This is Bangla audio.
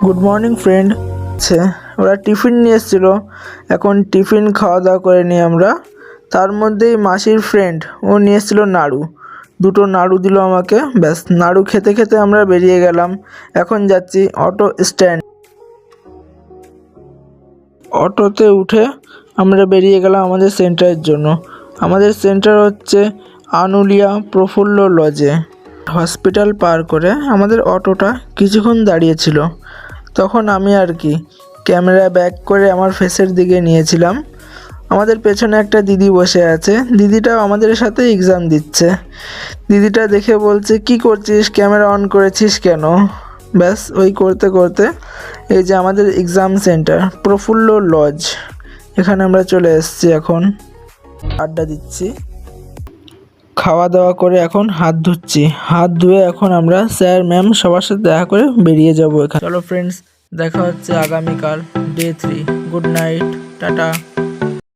Good morning friend. ওরা টিফিন নিয়ে এসেছিল, এখন টিফিন খাওয়া দাওয়া করে নিই আমরা। তার মধ্যেই মাসির ফ্রেন্ড ও নিয়ে এসেছিলো নাড়ু, দুটো নাড়ু দিল আমাকে। ব্যাস, নাড়ু খেতে খেতে আমরা বেরিয়ে গেলাম। এখন যাচ্ছি অটো স্ট্যান্ড। অটোতে উঠে আমরা বেরিয়ে গেলাম আমাদের সেন্টারের জন্য। আমাদের সেন্টার হচ্ছে আনুলিয়া প্রফুল্ল লজে। হসপিটাল পার করে আমাদের অটোটা কিছুক্ষণ দাঁড়িয়েছিল। তখন আমি আর কি ক্যামেরা ব্যাক করে আমার ফেসের দিকে নিয়েছিলাম। আমাদের পেছনে একটা দিদি বসে আছে, দিদিটাও আমাদের সাথে এক্সাম দিচ্ছে। দিদিটা দেখে বলছে, কি করছিস, ক্যামেরা অন করেছিস কেন? ব্যাস, ওই করতে করতে এই যে আমাদের এক্সাম সেন্টার প্রফুল্ল লজ, এখানে আমরা চলে এসেছি। এখন আড্ডা দিচ্ছি, খাওয়া দাওয়া করে এখন হাত ধুচ্ছি। হাত ধুয়ে এখন আমরা স্যার ম্যাম সবার সাথে দেখা করে বেরিয়ে যাবো এখানে। চলো ফ্রেন্ডস, দেখা হচ্ছে আগামীকাল ডে 3। Good night, tata.